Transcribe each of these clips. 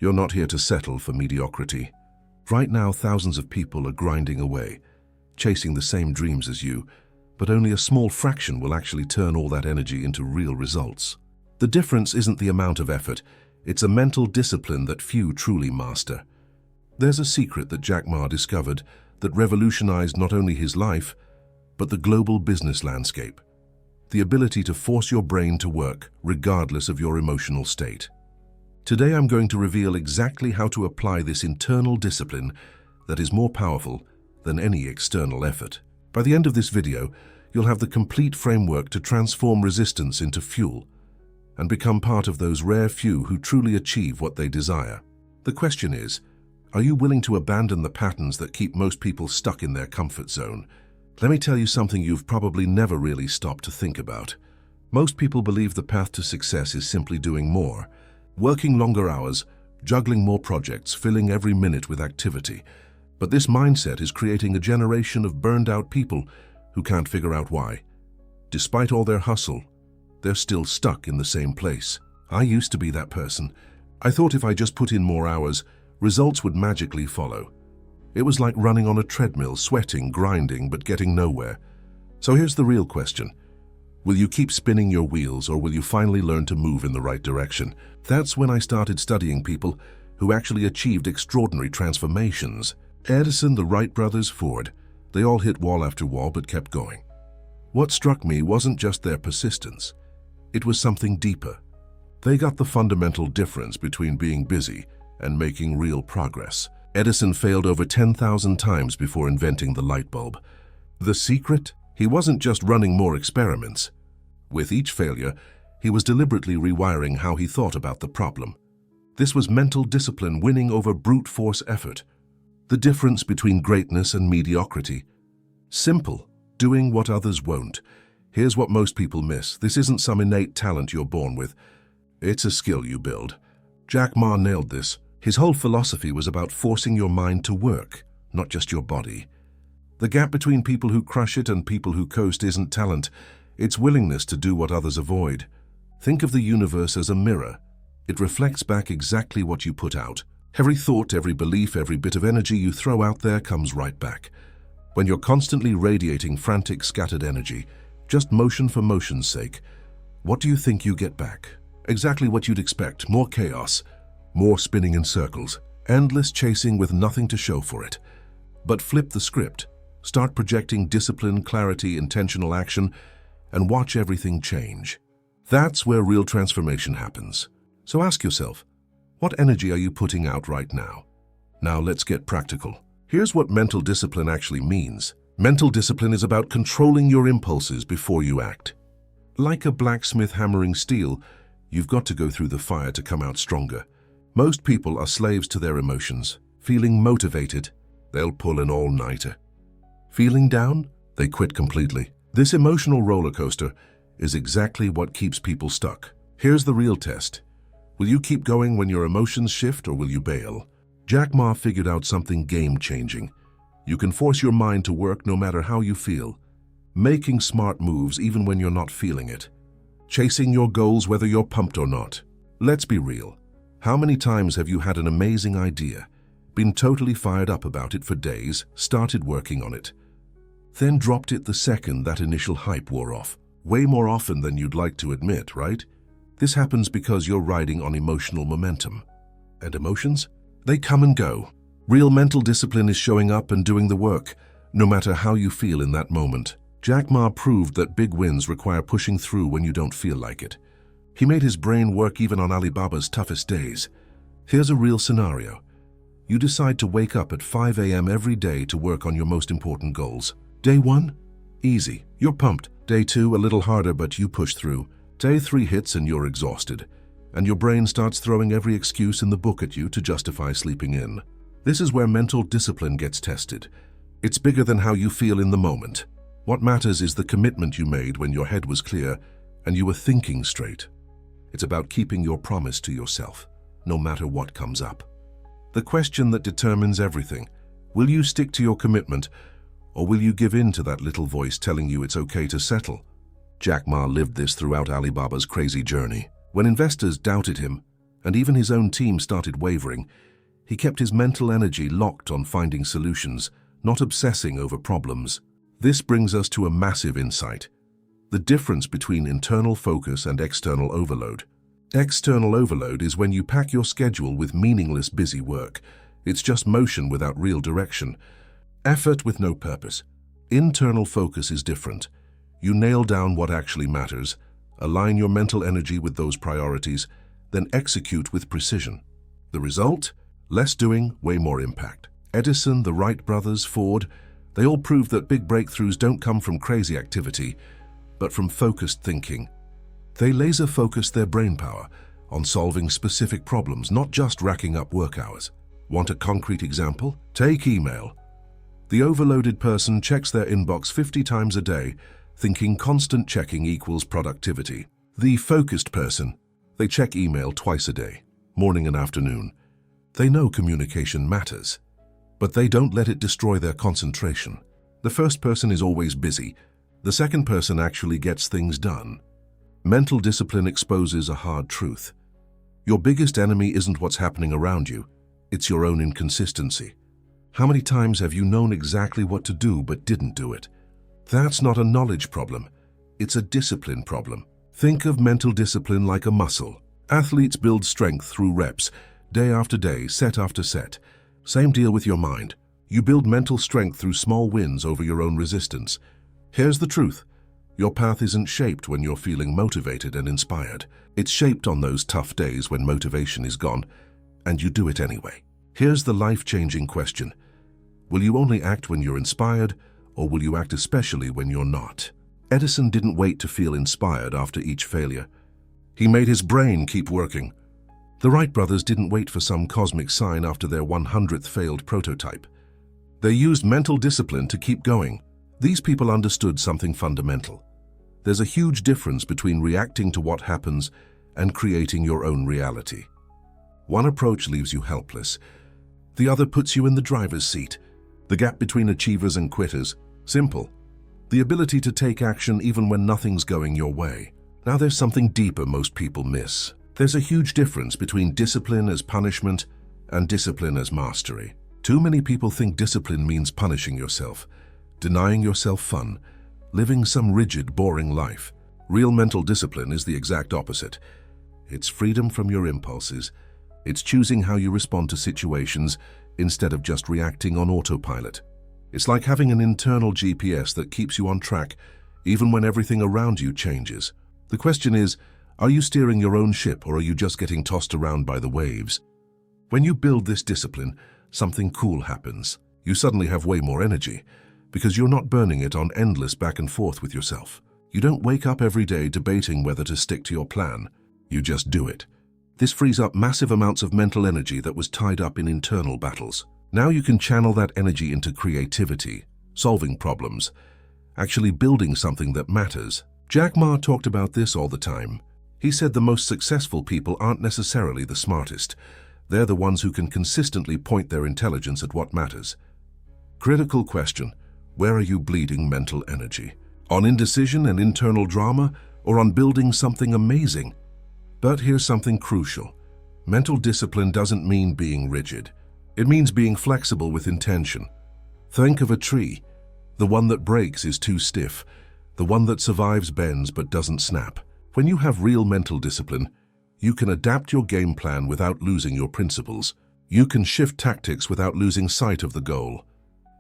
You're not here to settle for mediocrity. Right now, thousands of people are grinding away, chasing the same dreams as you, but only a small fraction will actually turn all that energy into real results. The difference isn't the amount of effort, it's a mental discipline that few truly master. There's a secret that Jack Ma discovered that revolutionized not only his life, but the global business landscape. The ability to force your brain to work, regardless of your emotional state. Today I'm going to reveal exactly how to apply this internal discipline that is more powerful than any external effort. By the end of this video, you'll have the complete framework to transform resistance into fuel and become part of those rare few who truly achieve what they desire. The question is, are you willing to abandon the patterns that keep most people stuck in their comfort zone? Let me tell you something you've probably never really stopped to think about. Most people believe the path to success is simply doing more, working longer hours, juggling more projects, filling every minute with activity. But this mindset is creating a generation of burned-out people who can't figure out why. Despite all their hustle, they're still stuck in the same place. I used to be that person. I thought if I just put in more hours, results would magically follow. It was like running on a treadmill, sweating, grinding, but getting nowhere. So here's the real question. Will you keep spinning your wheels, or will you finally learn to move in the right direction? That's when I started studying people who actually achieved extraordinary transformations. Edison, the Wright brothers, Ford, they all hit wall after wall but kept going. What struck me wasn't just their persistence. It was something deeper. They got the fundamental difference between being busy and making real progress. Edison failed over 10,000 times before inventing the light bulb. The secret? He wasn't just running more experiments. With each failure, he was deliberately rewiring how he thought about the problem. This was mental discipline winning over brute force effort. The difference between greatness and mediocrity. Simple, doing what others won't. Here's what most people miss. This isn't some innate talent you're born with. It's a skill you build. Jack Ma nailed this. His whole philosophy was about forcing your mind to work, not just your body. The gap between people who crush it and people who coast isn't talent. It's willingness to do what others avoid. Think of the universe as a mirror. It reflects back exactly what you put out. Every thought, every belief, every bit of energy you throw out there comes right back. When you're constantly radiating frantic, scattered energy, just motion for motion's sake, what do you think you get back? Exactly what you'd expect. More chaos, more spinning in circles, endless chasing with nothing to show for it. But flip the script. Start projecting discipline, clarity, intentional action, and watch everything change. That's where real transformation happens. So ask yourself, what energy are you putting out right now? Now let's get practical. Here's what mental discipline actually means. Mental discipline is about controlling your impulses before you act. Like a blacksmith hammering steel, you've got to go through the fire to come out stronger. Most people are slaves to their emotions. Feeling motivated, they'll pull an all-nighter. Feeling down, they quit completely. This emotional roller coaster is exactly what keeps people stuck. Here's the real test. Will you keep going when your emotions shift, or will you bail? Jack Ma figured out something game-changing. You can force your mind to work no matter how you feel. Making smart moves even when you're not feeling it. Chasing your goals whether you're pumped or not. Let's be real. How many times have you had an amazing idea, been totally fired up about it for days, started working on it, then dropped it the second that initial hype wore off? Way more often than you'd like to admit, right? This happens because you're riding on emotional momentum. And emotions? They come and go. Real mental discipline is showing up and doing the work, no matter how you feel in that moment. Jack Ma proved that big wins require pushing through when you don't feel like it. He made his brain work even on Alibaba's toughest days. Here's a real scenario. You decide to wake up at 5 a.m. every day to work on your most important goals. Day 1? Easy. You're pumped. Day 2, a little harder, but you push through. Day 3 hits and you're exhausted. And your brain starts throwing every excuse in the book at you to justify sleeping in. This is where mental discipline gets tested. It's bigger than how you feel in the moment. What matters is the commitment you made when your head was clear and you were thinking straight. It's about keeping your promise to yourself, no matter what comes up. The question that determines everything: will you stick to your commitment, or will you give in to that little voice telling you it's okay to settle? Jack Ma lived this throughout Alibaba's crazy journey. When investors doubted him, and even his own team started wavering. He kept his mental energy locked on finding solutions, not obsessing over problems. This brings us to a massive insight: the difference between internal focus and external overload. External overload is when you pack your schedule with meaningless busy work. It's just motion without real direction, effort with no purpose. Internal focus is different. You nail down what actually matters, align your mental energy with those priorities, then execute with precision. The result? Less doing, way more impact. Edison, the Wright brothers, Ford, they all proved that big breakthroughs don't come from crazy activity, but from focused thinking. They laser-focused their brain power on solving specific problems, not just racking up work hours. Want a concrete example? Take email. The overloaded person checks their inbox 50 times a day, thinking constant checking equals productivity. The focused person, they check email twice a day, morning and afternoon. They know communication matters, but they don't let it destroy their concentration. The first person is always busy. The second person actually gets things done. Mental discipline exposes a hard truth. Your biggest enemy isn't what's happening around you, it's your own inconsistency. How many times have you known exactly what to do but didn't do it? That's not a knowledge problem, it's a discipline problem. Think of mental discipline like a muscle. Athletes build strength through reps, day after day, set after set. Same deal with your mind. You build mental strength through small wins over your own resistance. Here's the truth. Your path isn't shaped when you're feeling motivated and inspired. It's shaped on those tough days when motivation is gone, and you do it anyway. Here's the life-changing question. Will you only act when you're inspired, or will you act especially when you're not? Edison didn't wait to feel inspired after each failure. He made his brain keep working. The Wright brothers didn't wait for some cosmic sign after their 100th failed prototype. They used mental discipline to keep going. These people understood something fundamental. There's a huge difference between reacting to what happens and creating your own reality. One approach leaves you helpless. The other puts you in the driver's seat. The gap between achievers and quitters, simple. The ability to take action even when nothing's going your way. Now there's something deeper most people miss. There's a huge difference between discipline as punishment and discipline as mastery. Too many people think discipline means punishing yourself, denying yourself fun, living some rigid, boring life. Real mental discipline is the exact opposite. It's freedom from your impulses. It's choosing how you respond to situations instead of just reacting on autopilot. It's like having an internal GPS that keeps you on track even when everything around you changes. The question is, are you steering your own ship or are you just getting tossed around by the waves? When you build this discipline, something cool happens. You suddenly have way more energy because you're not burning it on endless back and forth with yourself. You don't wake up every day debating whether to stick to your plan. You just do it. This frees up massive amounts of mental energy that was tied up in internal battles. Now you can channel that energy into creativity, solving problems, actually building something that matters. Jack Ma talked about this all the time. He said the most successful people aren't necessarily the smartest. They're the ones who can consistently point their intelligence at what matters. Critical question: where are you bleeding mental energy? On indecision and internal drama, or on building something amazing? But here's something crucial. Mental discipline doesn't mean being rigid. It means being flexible with intention. Think of a tree. The one that breaks is too stiff. The one that survives bends but doesn't snap. When you have real mental discipline, you can adapt your game plan without losing your principles. You can shift tactics without losing sight of the goal.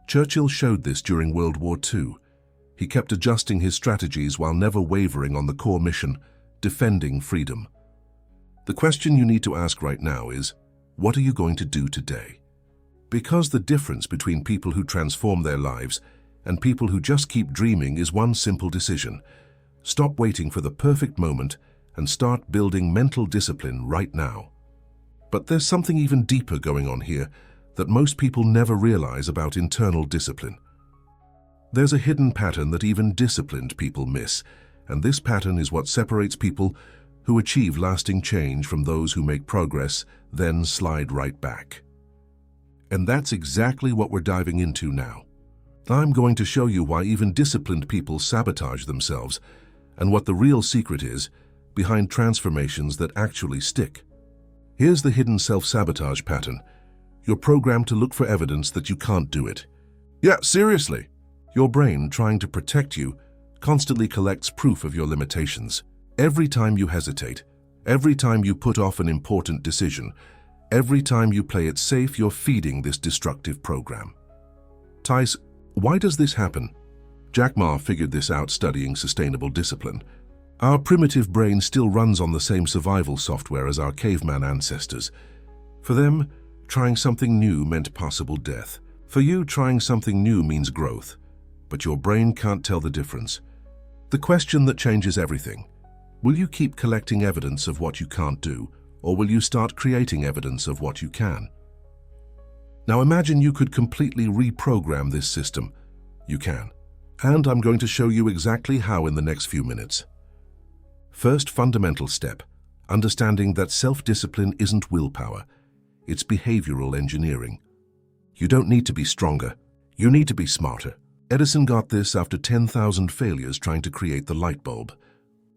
Churchill showed this during World War II. He kept adjusting his strategies while never wavering on the core mission, defending freedom. The question you need to ask right now is, what are you going to do today? Because the difference between people who transform their lives and people who just keep dreaming is one simple decision. Stop waiting for the perfect moment and start building mental discipline right now. But there's something even deeper going on here that most people never realize about internal discipline. There's a hidden pattern that even disciplined people miss, and this pattern is what separates people who achieve lasting change from those who make progress, then slide right back. And that's exactly what we're diving into now. I'm going to show you why even disciplined people sabotage themselves, and what the real secret is behind transformations that actually stick. Here's the hidden self-sabotage pattern. You're programmed to look for evidence that you can't do it. Yeah, seriously. Your brain, trying to protect you, constantly collects proof of your limitations. Every time you hesitate, every time you put off an important decision, every time you play it safe, you're feeding this destructive program. Tice, why does this happen? Jack Ma figured this out studying sustainable discipline. Our primitive brain still runs on the same survival software as our caveman ancestors. For them, trying something new meant possible death. For you, trying something new means growth. But your brain can't tell the difference. The question that changes everything: will you keep collecting evidence of what you can't do, or will you start creating evidence of what you can? Now imagine you could completely reprogram this system. You can. And I'm going to show you exactly how in the next few minutes. First fundamental step: understanding that self-discipline isn't willpower. It's behavioral engineering. You don't need to be stronger. You need to be smarter. Edison got this after 10,000 failures trying to create the light bulb.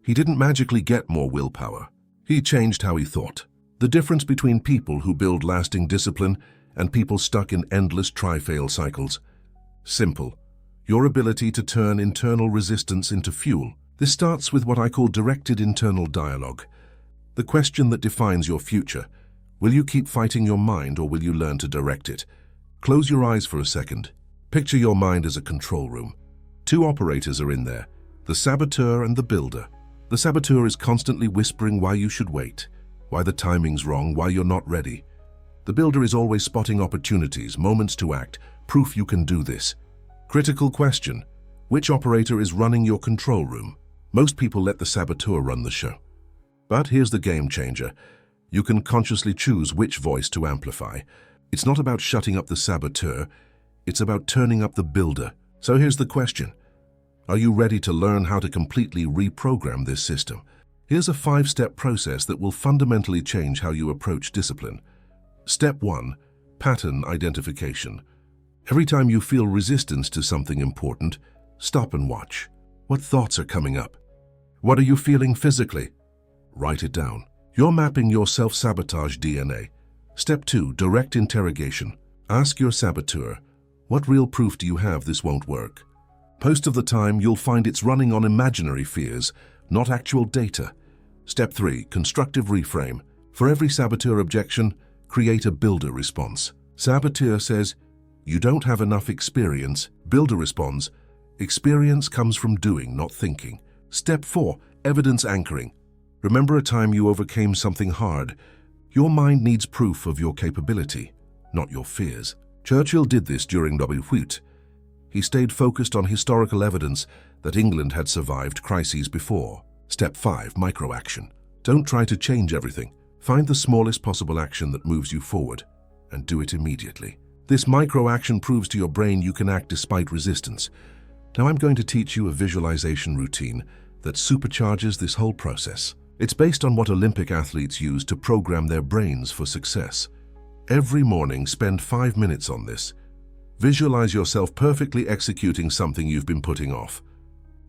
He didn't magically get more willpower. He changed how he thought. The difference between people who build lasting discipline and people stuck in endless try-fail cycles: simple. Your ability to turn internal resistance into fuel. This starts with what I call directed internal dialogue. The question that defines your future. Will you keep fighting your mind, or will you learn to direct it? Close your eyes for a second. Picture your mind as a control room. Two operators are in there, the saboteur and the builder. The saboteur is constantly whispering why you should wait, why the timing's wrong, why you're not ready. The builder is always spotting opportunities, moments to act, proof you can do this. Critical question: which operator is running your control room? Most people let the saboteur run the show. But here's the game changer. You can consciously choose which voice to amplify. It's not about shutting up the saboteur, it's about turning up the builder. So here's the question: are you ready to learn how to completely reprogram this system? Here's a 5-step process that will fundamentally change how you approach discipline. Step 1: pattern identification. Every time you feel resistance to something important, stop and watch. What thoughts are coming up? What are you feeling physically? Write it down. You're mapping your self-sabotage DNA. Step 2: direct interrogation. Ask your saboteur, what real proof do you have this won't work? Most of the time, you'll find it's running on imaginary fears, not actual data. Step 3: constructive reframe. For every saboteur objection, create a builder response. Saboteur says, you don't have enough experience. Builder responds, experience comes from doing, not thinking. Step 4: evidence anchoring. Remember a time you overcame something hard. Your mind needs proof of your capability, not your fears. Churchill did this during WWIT. He stayed focused on historical evidence that England had survived crises before. Step 5: micro-action. Don't try to change everything. Find the smallest possible action that moves you forward, and do it immediately. This micro-action proves to your brain you can act despite resistance. Now I'm going to teach you a visualization routine that supercharges this whole process. It's based on what Olympic athletes use to program their brains for success. Every morning, spend 5 minutes on this. Visualize yourself perfectly executing something you've been putting off.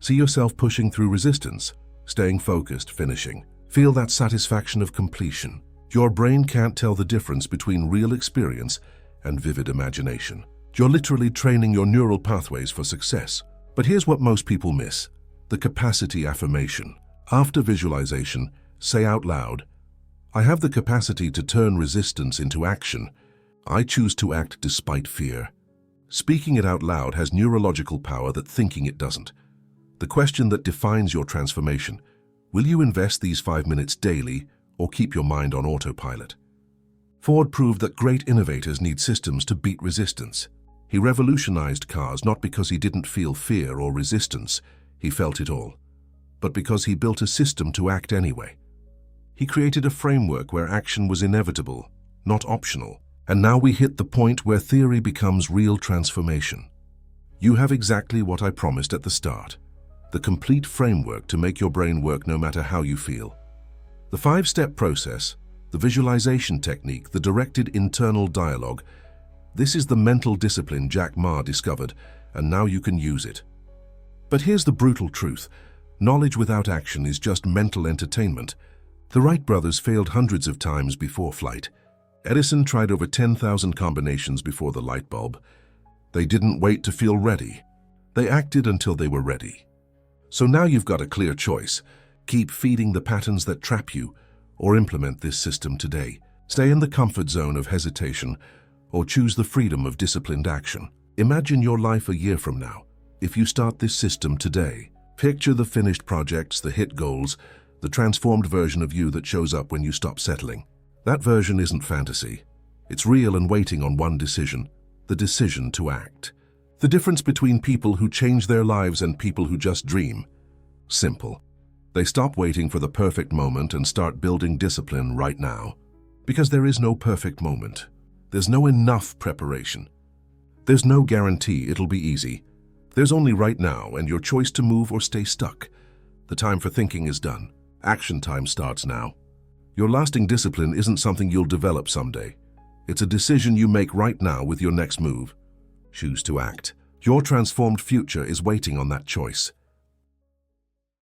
See yourself pushing through resistance, staying focused, finishing. Feel that satisfaction of completion. Your brain can't tell the difference between real experience and vivid imagination. You're literally training your neural pathways for success. But here's what most people miss: the capacity affirmation. After visualization, say out loud, I have the capacity to turn resistance into action. I choose to act despite fear. Speaking it out loud has neurological power that thinking it doesn't. The question that defines your transformation: will you invest these 5 minutes daily or keep your mind on autopilot? Ford proved that great innovators need systems to beat resistance. He revolutionized cars not because he didn't feel fear or resistance, he felt it all, but because he built a system to act anyway. He created a framework where action was inevitable, not optional. And now we hit the point where theory becomes real transformation. You have exactly what I promised at the start: the complete framework to make your brain work no matter how you feel. The 5-step process, the visualization technique, the directed internal dialogue, this is the mental discipline Jack Ma discovered, and now you can use it. But here's the brutal truth: knowledge without action is just mental entertainment. The Wright brothers failed hundreds of times before flight. Edison tried over 10,000 combinations before the light bulb. They didn't wait to feel ready. They acted until they were ready. So now you've got a clear choice. Keep feeding the patterns that trap you, or implement this system today. Stay in the comfort zone of hesitation, or choose the freedom of disciplined action. Imagine your life a year from now. If you start this system today, picture the finished projects, the hit goals, the transformed version of you that shows up when you stop settling. That version isn't fantasy. It's real and waiting on one decision, the decision to act. The difference between people who change their lives and people who just dream? Simple. They stop waiting for the perfect moment and start building discipline right now. Because there is no perfect moment. There's no enough preparation. There's no guarantee it'll be easy. There's only right now and your choice to move or stay stuck. The time for thinking is done. Action time starts now. Your lasting discipline isn't something you'll develop someday. It's a decision you make right now with your next move. Choose to act. Your transformed future is waiting on that choice.